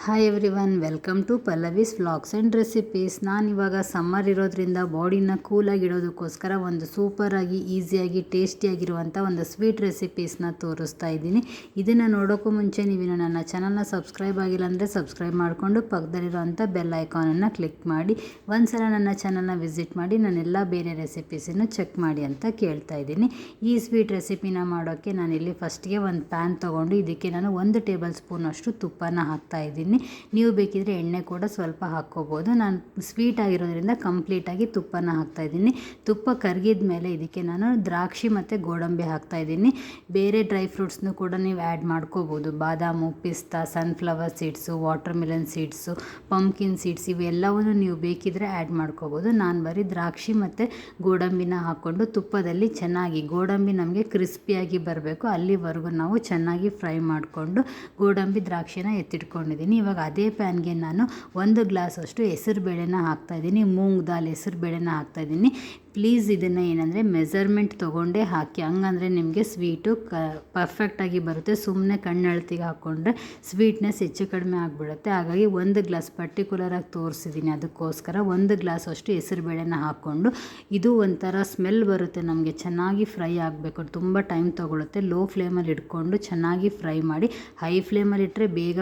Hi everyone, welcome to Pallavi's vlogs and recipes. ನಾನಿವಾಗ summer ಇರೋದ್ರಿಂದ ಬಾಡಿನ ಕೂಲಾಗಿ ಇಡೋದಕ್ಕೋಸ್ಕರ ಒಂದು ಸೂಪರಾಗಿ ಈಸಿಯಾಗಿ ಟೇಸ್ಟಿಯಾಗಿರುವಂಥ ಒಂದು ಸ್ವೀಟ್ ರೆಸಿಪೀಸ್ನ ತೋರಿಸ್ತಾ ಇದ್ದೀನಿ. ಇದನ್ನು ನೋಡೋಕ್ಕೂ ಮುಂಚೆ ನೀವಿನ್ನು ನನ್ನ ಚಾನಲ್ನ ಸಬ್ಸ್ಕ್ರೈಬ್ ಆಗಿಲ್ಲ ಅಂದರೆ ಸಬ್ಸ್ಕ್ರೈಬ್ ಮಾಡಿಕೊಂಡು ಪಕ್ಕದಲ್ಲಿರೋವಂಥ ಬೆಲ್ ಐಕಾನನ್ನು ಕ್ಲಿಕ್ ಮಾಡಿ ಒಂದ್ಸಲ ನನ್ನ ಚಾನಲ್ನ ವಿಸಿಟ್ ಮಾಡಿ ನಾನೆಲ್ಲ ಬೇರೆ ರೆಸಿಪೀಸನ್ನು ಚೆಕ್ ಮಾಡಿ ಅಂತ ಕೇಳ್ತಾ ಇದ್ದೀನಿ. ಈ ಸ್ವೀಟ್ ರೆಸಿಪಿನ ಮಾಡೋಕ್ಕೆ ನಾನಿಲ್ಲಿ ಫಸ್ಟ್ಗೆ ಒಂದು ಪ್ಯಾನ್ ತೊಗೊಂಡು ಇದಕ್ಕೆ ನಾನು 1 ಟೇಬಲ್ ಸ್ಪೂನ್ ಅಷ್ಟು ತುಪ್ಪನ ಹಾಕ್ತಾ ಇದ್ದೀನಿ. ನೀವು ಬೇಕಿದ್ರೆ ಎಣ್ಣೆ ಕೂಡ ಸ್ವಲ್ಪ ಹಾಕ್ಕೋಬೋದು. ನಾನು ಸ್ವೀಟ್ ಆಗಿರೋದ್ರಿಂದ ಕಂಪ್ಲೀಟಾಗಿ ತುಪ್ಪನ ಹಾಕ್ತಾ ಇದ್ದೀನಿ. ತುಪ್ಪ ಕರಗಿದ ಮೇಲೆ ಇದಕ್ಕೆ ನಾನು ದ್ರಾಕ್ಷಿ ಮತ್ತು ಗೋಡಂಬಿ ಹಾಕ್ತಾ ಇದ್ದೀನಿ. ಬೇರೆ ಡ್ರೈ ಫ್ರೂಟ್ಸ್ನು ಕೂಡ ನೀವು ಆ್ಯಡ್ ಮಾಡ್ಕೋಬೋದು. ಬಾದಾಮು, ಪಿಸ್ತಾ, sunflower seeds, water Milan seeds, pumpkin seeds ಇವೆಲ್ಲವನ್ನು ನೀವು ಬೇಕಿದ್ರೆ ಆ್ಯಡ್ ಮಾಡ್ಕೋಬೋದು. ನಾನು ಬರೀ ದ್ರಾಕ್ಷಿ ಮತ್ತು ಗೋಡಂಬಿನ ಹಾಕ್ಕೊಂಡು ತುಪ್ಪದಲ್ಲಿ ಚೆನ್ನಾಗಿ ಗೋಡಂಬಿ ನಮಗೆ ಕ್ರಿಸ್ಪಿಯಾಗಿ ಬರಬೇಕು ಅಲ್ಲಿವರೆಗೂ ನಾವು ಚೆನ್ನಾಗಿ ಫ್ರೈ ಮಾಡಿಕೊಂಡು ಗೋಡಂಬಿ ದ್ರಾಕ್ಷಿನ ಎತ್ತಿಟ್ಕೊಂಡಿದ್ದೀನಿ. ಇವಾಗ ಅದೇ ಪ್ಯಾನ್ಗೆ ನಾನು 1 ಗ್ಲಾಸ್ ಅಷ್ಟು ಹೆಸರುಬೇಳೆನ ಹಾಕ್ತಾಯಿದ್ದೀನಿ. ಮೂಂಗ್ ದಾಲ್ ಹೆಸರುಬೇಳೆನ ಹಾಕ್ತಾಯಿದ್ದೀನಿ. ಪ್ಲೀಸ್ ಇದನ್ನು ಏನಂದರೆ ಮೆಜರ್ಮೆಂಟ್ ತೊಗೊಂಡೇ ಹಾಕಿ, ಹಂಗಂದರೆ ನಿಮಗೆ ಸ್ವೀಟು ಪರ್ಫೆಕ್ಟಾಗಿ ಬರುತ್ತೆ. ಸುಮ್ಮನೆ ಕಣ್ಣಳ್ತಿಗೆ ಹಾಕ್ಕೊಂಡ್ರೆ ಸ್ವೀಟ್ನೆಸ್ ಹೆಚ್ಚು ಕಡಿಮೆ ಆಗಿಬಿಡುತ್ತೆ. ಹಾಗಾಗಿ 1 ಗ್ಲಾಸ್ ಪರ್ಟಿಕ್ಯುಲರಾಗಿ ತೋರಿಸಿದ್ದೀನಿ. ಅದಕ್ಕೋಸ್ಕರ 1 ಗ್ಲಾಸ್ ಅಷ್ಟು ಹೆಸರುಬೇಳೆನ ಹಾಕ್ಕೊಂಡು ಇದು ಒಂಥರ ಸ್ಮೆಲ್ ಬರುತ್ತೆ ನಮಗೆ. ಚೆನ್ನಾಗಿ ಫ್ರೈ ಆಗಬೇಕು, ತುಂಬ ಟೈಮ್ ತೊಗೊಳುತ್ತೆ. ಲೋ ಫ್ಲೇಮಲ್ಲಿ ಇಟ್ಕೊಂಡು ಚೆನ್ನಾಗಿ ಫ್ರೈ ಮಾಡಿ. ಹೈ ಫ್ಲೇಮಲ್ಲಿ ಇಟ್ಟರೆ ಬೇಗ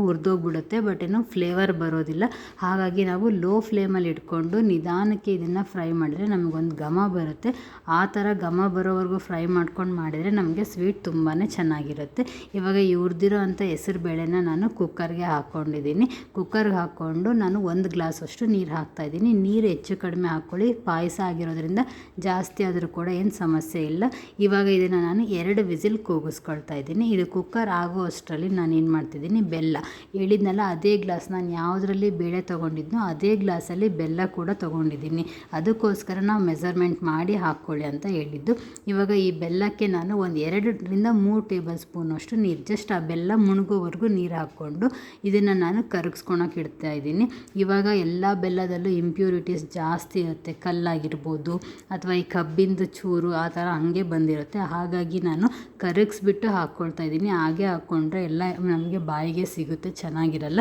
ಹುರಿದೋಗ್ಬಿಡುತ್ತೆ, ಬಟ್ ಏನೋ ಫ್ಲೇವರ್ ಬರೋದಿಲ್ಲ. ಹಾಗಾಗಿ ನಾವು ಲೋ ಫ್ಲೇಮಲ್ಲಿ ಇಟ್ಕೊಂಡು ನಿಧಾನಕ್ಕೆ ಇದನ್ನು ಫ್ರೈ ಮಾಡಿದರೆ ನಮಗೊಂದು ಘಮ ಬರುತ್ತೆ. ಆ ಥರ ಘಮ ಬರೋವರೆಗೂ ಫ್ರೈ ಮಾಡ್ಕೊಂಡು ಮಾಡಿದರೆ ನಮಗೆ ಸ್ವೀಟ್ ತುಂಬಾ ಚೆನ್ನಾಗಿರುತ್ತೆ. ಇವಾಗ ಈ ಹುರಿದಿರೋ ಅಂಥ ಹೆಸರುಬೇಳೆನ ನಾನು ಕುಕ್ಕರ್ಗೆ ಹಾಕ್ಕೊಂಡಿದ್ದೀನಿ. ಕುಕ್ಕರ್ಗೆ ಹಾಕ್ಕೊಂಡು ನಾನು 1 ಗ್ಲಾಸ್ ಅಷ್ಟು ನೀರು ಹಾಕ್ತಾಯಿದ್ದೀನಿ. ನೀರು ಹೆಚ್ಚು ಕಡಿಮೆ ಹಾಕ್ಕೊಳ್ಳಿ. ಪಾಯಸ ಆಗಿರೋದ್ರಿಂದ ಜಾಸ್ತಿ ಆದರೂ ಕೂಡ ಏನು ಸಮಸ್ಯೆ ಇಲ್ಲ. ಇವಾಗ ಇದನ್ನು ನಾನು 2 ವಿಸಿಲ್ ಕೂಗಿಸ್ಕೊಳ್ತಾ ಇದ್ದೀನಿ. ಇದು ಕುಕ್ಕರ್ ಆಗೋ ಅಷ್ಟರಲ್ಲಿ ನಾನು ಏನು ಮಾಡ್ತಿದ್ದೀನಿ, ಬೆಲ್ಲ ಹೇಳಿದ್ನಲ್ಲ ಅದೇ ಗ್ಲಾಸ್ ನಾನು ಯಾವುದರಲ್ಲಿ ಬೇಳೆ ತೊಗೊಂಡಿದ್ನೋ ಅದೇ ಗ್ಲಾಸಲ್ಲಿ ಬೆಲ್ಲ ಕೂಡ ತೊಗೊಂಡಿದ್ದೀನಿ. ಅದಕ್ಕೋಸ್ಕರ ನಾವು ಮೆಜರ್ಮೆಂಟ್ ಮಾಡಿ ಹಾಕ್ಕೊಳ್ಳಿ ಅಂತ ಹೇಳಿದ್ದು. ಇವಾಗ ಈ ಬೆಲ್ಲಕ್ಕೆ ನಾನು ಒಂದು 2-3 ಟೇಬಲ್ ಸ್ಪೂನ್ ಅಷ್ಟು ನೀರು, ಜಸ್ಟ್ ಆ ಬೆಲ್ಲ ಮುಳುಗೋವರೆಗೂ ನೀರು ಹಾಕ್ಕೊಂಡು ಇದನ್ನು ನಾನು ಕರಗಿಸ್ಕೊಳಕ್ಕೆ ಇಡ್ತಾ ಇದ್ದೀನಿ. ಇವಾಗ ಎಲ್ಲ ಬೆಲ್ಲದಲ್ಲೂ ಇಂಪ್ಯೂರಿಟೀಸ್ ಜಾಸ್ತಿ ಇರುತ್ತೆ. ಕಲ್ಲಾಗಿರ್ಬೋದು ಅಥವಾ ಈ ಕಬ್ಬಿಂದು ಚೂರು ಆ ಥರ ಹಾಗೆ ಬಂದಿರುತ್ತೆ. ಹಾಗಾಗಿ ನಾನು ಕರಗಿಸ್ಬಿಟ್ಟು ಹಾಕ್ಕೊಳ್ತಾ ಇದ್ದೀನಿ. ಹಾಗೆ ಹಾಕ್ಕೊಂಡ್ರೆ ಎಲ್ಲ ನಮಗೆ ಬಾಯಿಗೆ ಸಿಗುತ್ತೆ, ಚೆನ್ನಾಗಿರಲ್ಲ.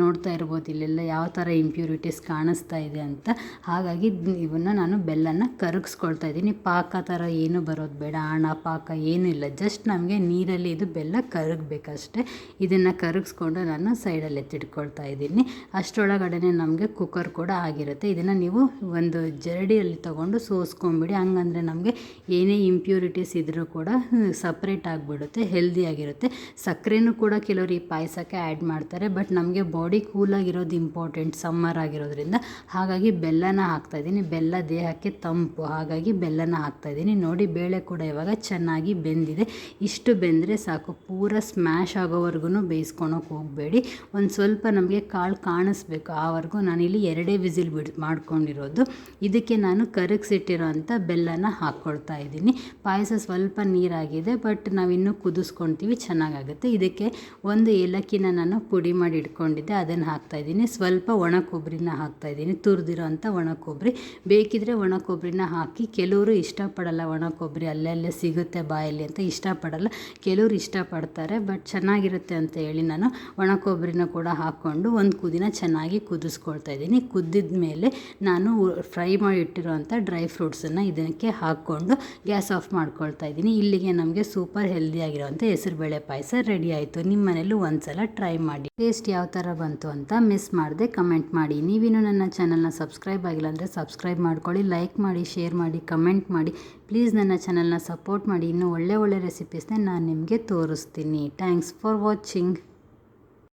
ನೋಡ್ತಾ ಇರ್ಬೋದು ಇಲ್ಲೆಲ್ಲ ಯಾವ ಥರ ಇಂಪ್ಯೂರಿಟೀಸ್ ಕಾಣಿಸ್ತಾ ಇದೆ ಅಂತ. ಹಾಗಾಗಿ ಇವನ್ನ ನಾನು ಬೆಲ್ಲನ ಕರಗಿಸ್ಕೊಳ್ತಾ ಇದ್ದೀನಿ. ಪಾಕ ಥರ ಏನು ಬರೋದು ಬೇಡ, ಆಣ ಪಾಕ ಏನೂ ಇಲ್ಲ. ಜಸ್ಟ್ ನಮಗೆ ನೀರಲ್ಲಿ ಇದು ಬೆಲ್ಲ ಕರಗಬೇಕಷ್ಟೆ. ಇದನ್ನು ಕರಗಿಸ್ಕೊಂಡು ನಾನು ಸೈಡಲ್ಲಿ ಎತ್ತಿಟ್ಕೊಳ್ತಾ ಇದ್ದೀನಿ. ಅಷ್ಟರೊಳಗಡೆ ನಮಗೆ ಕುಕ್ಕರ್ ಕೂಡ ಆಗಿರುತ್ತೆ. ಇದನ್ನು ನೀವು ಒಂದು ಜರಡಿಯಲ್ಲಿ ತೊಗೊಂಡು ಸೋಸ್ಕೊಂಬಿಡಿ. ಹಂಗಂದರೆ ನಮಗೆ ಏನೇ ಇಂಪ್ಯೂರಿಟೀಸ್ ಇದ್ದರೂ ಕೂಡ ಸಪ್ರೇಟ್ ಆಗಿಬಿಡುತ್ತೆ, ಹೆಲ್ದಿಯಾಗಿರುತ್ತೆ. ಸಕ್ಕರೆನೂ ಕೂಡ ಕೆಲವರು ಈ ಪಾಯಸಕ್ಕೆ ಆ್ಯಡ್ ಮಾಡ್ತಾರೆ, ಬಟ್ ನಮಗೆ ಬಾಡಿ ಕೂಲಾಗಿರೋದು ಇಂಪಾರ್ಟೆಂಟ್ ಸಮ್ಮರ್ ಆಗಿರೋದ್ರಿಂದ. ಹಾಗಾಗಿ ಬೆಲ್ಲನ ಹಾಕ್ತಾಯಿದ್ದೀನಿ. ಬೆಲ್ಲ ದೇಹಕ್ಕೆ ತಂಪು, ಹಾಗಾಗಿ ಬೆಲ್ಲನ ಹಾಕ್ತಾಯಿದ್ದೀನಿ. ನೋಡಿ ಬೇಳೆ ಕೂಡ ಇವಾಗ ಚೆನ್ನಾಗಿ ಬೆಂದಿದೆ. ಇಷ್ಟು ಬೆಂದರೆ ಸಾಕು. ಪೂರ ಸ್ಮ್ಯಾಶ್ ಆಗೋವರೆಗೂ ಬೇಯಿಸ್ಕೊಳಕ್ಕೆ ಹೋಗಬೇಡಿ. ಒಂದು ಸ್ವಲ್ಪ ನಮಗೆ ಕಾಳು ಕಾಣಿಸ್ಬೇಕು, ಆವರೆಗೂ ನಾನಿಲ್ಲಿ 2 ವಿಸಿಲ್ ಮಾಡ್ಕೊಂಡಿರೋದು. ಇದಕ್ಕೆ ನಾನು ಕರಗಿಸಿಟ್ಟಿರೋ ಅಂಥ ಬೆಲ್ಲನ ಹಾಕ್ಕೊಳ್ತಾ ಇದ್ದೀನಿ. ಪಾಯಸ ಸ್ವಲ್ಪ ನೀರಾಗಿದೆ, ಬಟ್ ನಾವಿನ್ನೂ ಕುದಿಸ್ಕೊಳ್ತೀವಿ, ಚೆನ್ನಾಗಾಗುತ್ತೆ. ಇದಕ್ಕೆ 1 ಏಲಕ್ಕಿನ ನಾನು ಪುಡಿ ಮಾಡಿ ಇಟ್ಕೊಂಡಿದ್ದೆ, ಅದನ್ನು ಹಾಕ್ತಾಯಿದ್ದೀನಿ. ಸ್ವಲ್ಪ ಒಣ ಕೊಬ್ಬರಿನ ಹಾಕ್ತಾಯಿದ್ದೀನಿ, ತುರಿದಿರೋ ಅಂಥ ಒಣ ಕೊಬ್ಬರಿ. ಬೇಕಿದ್ರೆ ಒಣ ಕೊಬ್ಬರಿನ ಹಾಕಿ. ಕೆಲವರು ಇಷ್ಟಪಡಲ್ಲ ಒಣ ಕೊಬ್ಬರಿ, ಅಲ್ಲಲ್ಲೇ ಸಿಗುತ್ತೆ ಬಾಯಲ್ಲಿ ಅಂತ ಇಷ್ಟಪಡಲ್ಲ. ಕೆಲವರು ಇಷ್ಟಪಡ್ತಾರೆ, ಬಟ್ ಚೆನ್ನಾಗಿರುತ್ತೆ ಅಂತ ಹೇಳಿ ನಾನು ಒಣ ಕೊಬ್ಬರಿನ ಕೂಡ ಹಾಕ್ಕೊಂಡು ಒಂದು ಕುದಿನ ಚೆನ್ನಾಗಿ ಕುದಿಸ್ಕೊಳ್ತಾ ಇದ್ದೀನಿ. ಕುದ್ದಿದ ಮೇಲೆ ನಾನು ಫ್ರೈ ಮಾಡಿ ಇಟ್ಟಿರೋವಂಥ ಡ್ರೈ ಫ್ರೂಟ್ಸನ್ನು ಇದಕ್ಕೆ ಹಾಕ್ಕೊಂಡು ಗ್ಯಾಸ್ ಆಫ್ ಮಾಡ್ಕೊಳ್ತಾ ಇದ್ದೀನಿ. ಇಲ್ಲಿಗೆ ನಮಗೆ ಸೂಪರ್ ಹೆಲ್ದಿಯಾಗಿರೋವಂಥ ಹೆಸರುಬೇಳೆ ಪಾಯಸ ರೆಡಿ ಆಯಿತು. ನಿಮ್ಮ ಮನೇಲೂ ಒಂದ್ಸಲ ಟ್ರೈ ಮಾಡಿ. ಟೇಸ್ಟ್ ಯಾವ ಥರ ಬಂತು ಅಂತ ಮಿಸ್ ಮಾಡದೆ ಕಮೆಂಟ್ ಮಾಡಿ. ನೀವಿನ್ನೂ ನನ್ನ ಚಾನಲ್ನ ಸಬ್ಸ್ಕ್ರೈಬ್ ಆಗಿಲ್ಲ ಅಂದರೆ ಸಬ್ಸ್ಕ್ರೈಬ್ ಮಾಡ್ಕೊಳ್ಳಿ, ಲೈಕ್ ಮಾಡಿ, ಶೇರ್ ಮಾಡಿ, ಕಮೆಂಟ್ ಮಾಡಿ. ಪ್ಲೀಸ್ ನನ್ನ ಚಾನಲ್ನ ಸಪೋರ್ಟ್ ಮಾಡಿ. ಇನ್ನೂ ಒಳ್ಳೆ ರೆಸಿಪೀಸ್ನ ನಾನು ನಿಮಗೆ ತೋರಿಸ್ತೀನಿ. Thanks for watching.